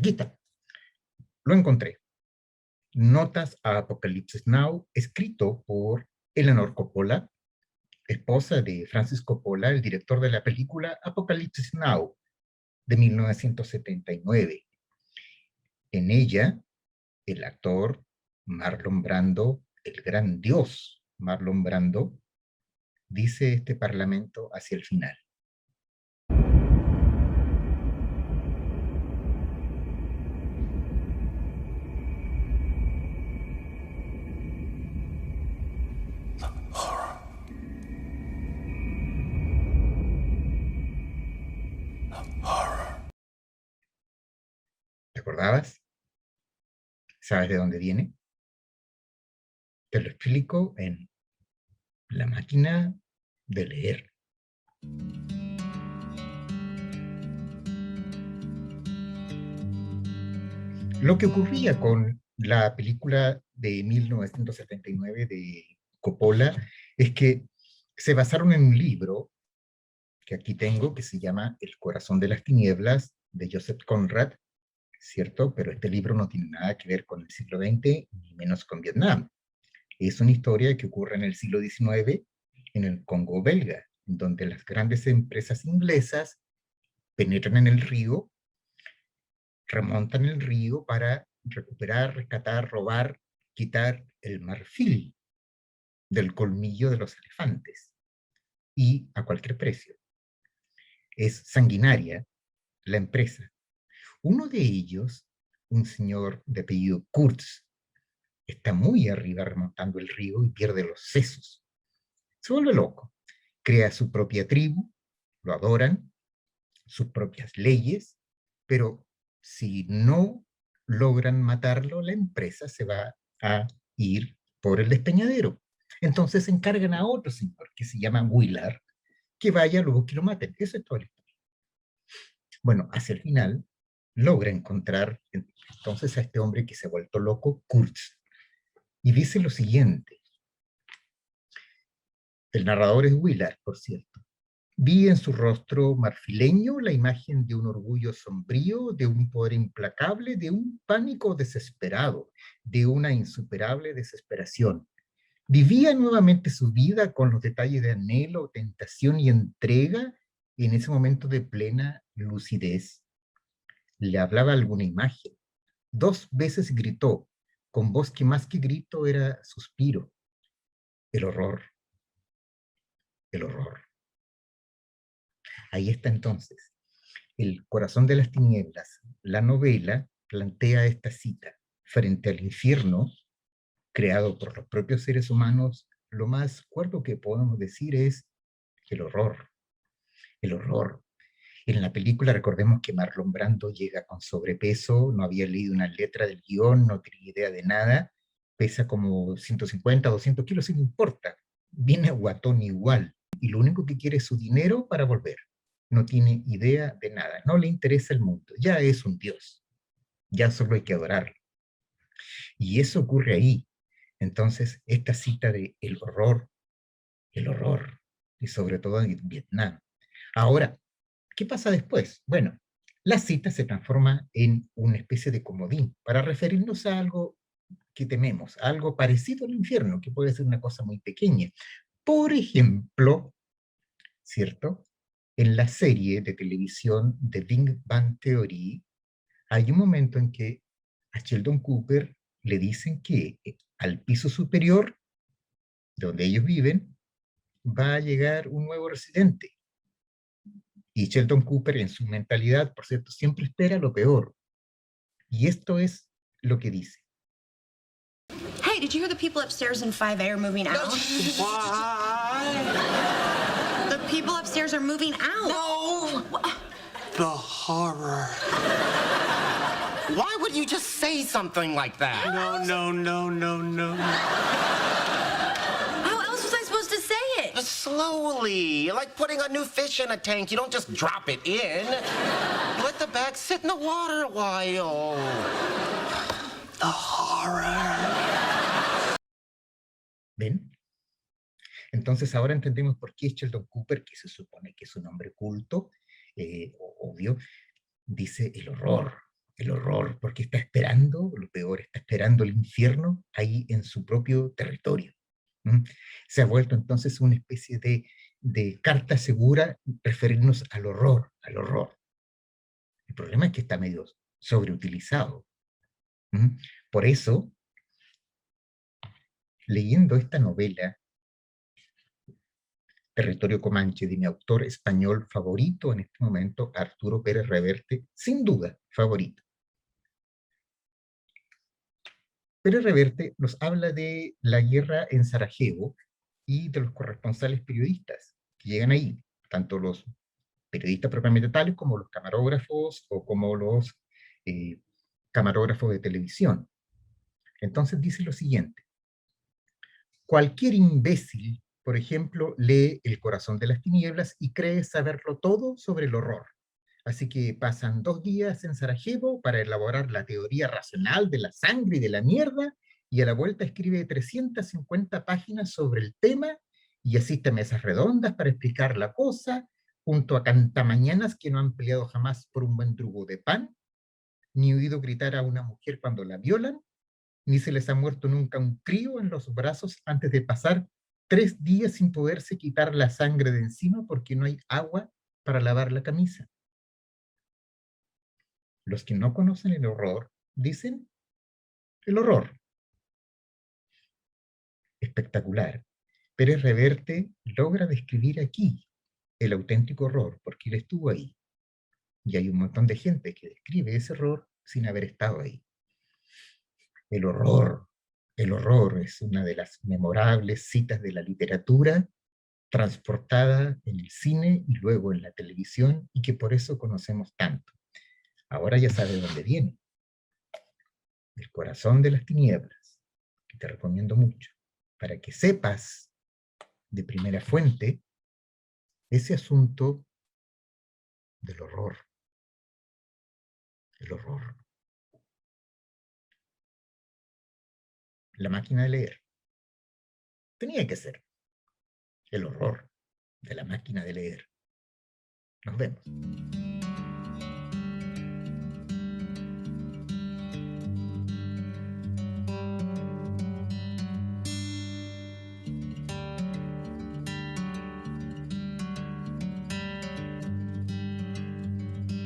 Aquí está, lo encontré. Notas a Apocalipsis Now, escrito por Eleanor Coppola, esposa de Francis Coppola, el director de la película Apocalipsis Now, de 1979. En ella, el actor Marlon Brando, el gran dios Marlon Brando, dice este parlamento hacia el final. ¿Te acordabas? ¿Sabes de dónde viene? Te lo explico en La máquina de leer. Lo que ocurría con la película de 1979 de Coppola es que se basaron en un libro que aquí tengo, que se llama El corazón de las tinieblas, de Joseph Conrad, ¿cierto? Pero este libro no tiene nada que ver con el siglo XX, ni menos con Vietnam. Es una historia que ocurre en el siglo XIX, en el Congo belga, en donde las grandes empresas inglesas penetran en el río, remontan el río para recuperar, rescatar, robar, quitar el marfil del colmillo de los elefantes, y a cualquier precio. Es sanguinaria la empresa. Uno de ellos, un señor de apellido Kurtz, está muy arriba remontando el río y pierde los sesos. Se vuelve loco. Crea su propia tribu, lo adoran, sus propias leyes, pero si no logran matarlo, la empresa se va a ir por el despeñadero. Entonces encargan a otro señor que se llama Willard, que vaya luego que lo maten. Eso es todo el historia. Bueno, hacia el final logra encontrar entonces a este hombre que se ha vuelto loco, Kurtz, y dice lo siguiente. El narrador es Willard, por cierto. Vi en su rostro marfileño la imagen de un orgullo sombrío, de un poder implacable, de un pánico desesperado, de una insuperable desesperación. Vivía nuevamente su vida con los detalles de anhelo, tentación y entrega en ese momento de plena lucidez. Le hablaba alguna imagen. 2 veces gritó, con voz que más que grito era suspiro. El horror, el horror. Ahí está entonces. El corazón de las tinieblas, la novela, plantea esta cita. Frente al infierno, creado por los propios seres humanos, lo más cuerdo que podemos decir es el horror. El horror. En la película recordemos que Marlon Brando llega con sobrepeso, no había leído una letra del guión, no tenía idea de nada, pesa como 150, 200 kilos, y no importa, viene guatón igual, y lo único que quiere es su dinero para volver. No tiene idea de nada, no le interesa el mundo, ya es un dios, ya solo hay que adorarlo. Y eso ocurre ahí. Entonces, esta cita de el horror, y sobre todo en Vietnam. Ahora, ¿qué pasa después? Bueno, la cita se transforma en una especie de comodín para referirnos a algo que tememos, a algo parecido al infierno, que puede ser una cosa muy pequeña. Por ejemplo, ¿cierto? En la serie de televisión de Big Bang Theory, hay un momento en que a Sheldon Cooper le dicen que al piso superior, donde ellos viven, va a llegar un nuevo residente. Y Sheldon Cooper, en su mentalidad, por cierto, siempre espera lo peor. Y esto es lo que dice. Hey, did you hear the people upstairs in 5A are moving out? Why? The people upstairs are moving out. No! The horror. Why would you just say something like that? No. How else was I supposed to say it? Slowly, like putting a new fish in a tank. You don't just drop it in. You let the bag sit in the water a while. The horror. ¿Ven? Entonces ahora entendemos por qué Sheldon Cooper, que se supone que es un hombre culto, obvio, dice el horror. el horror, porque está esperando, lo peor, está esperando el infierno ahí en su propio territorio. ¿Mm? Se ha vuelto entonces una especie de carta segura referirnos al horror, al horror. El problema es que está medio sobreutilizado. ¿Mm? Por eso, leyendo esta novela, Territorio Comanche, de mi autor español favorito en este momento, Arturo Pérez Reverte, sin duda favorito. Pérez Reverte nos habla de la guerra en Sarajevo y de los corresponsales periodistas que llegan ahí, tanto los periodistas propiamente tales como los camarógrafos o como los eh, camarógrafos de televisión. Entonces dice lo siguiente: cualquier imbécil, por ejemplo, lee El corazón de las tinieblas y cree saberlo todo sobre el horror. Así que pasan 2 días en Sarajevo para elaborar la teoría racional de la sangre y de la mierda, y a la vuelta escribe 350 páginas sobre el tema y asiste a mesas redondas para explicar la cosa, junto a cantamañanas que no han peleado jamás por un buen drugo de pan, ni oído gritar a una mujer cuando la violan, ni se les ha muerto nunca un crío en los brazos antes de pasar 3 días sin poderse quitar la sangre de encima porque no hay agua para lavar la camisa. Los que no conocen el horror dicen el horror. Espectacular. Pérez Reverte logra describir aquí el auténtico horror porque él estuvo ahí. Y hay un montón de gente que describe ese horror sin haber estado ahí. El horror, el horror es una de las memorables citas de la literatura transportada en el cine y luego en la televisión y que por eso conocemos tanto. Ahora ya sabes dónde viene. El corazón de las tinieblas, que te recomiendo mucho, para que sepas de primera fuente ese asunto del horror. El horror. La máquina de leer. Tenía que ser el horror de la máquina de leer. Nos vemos.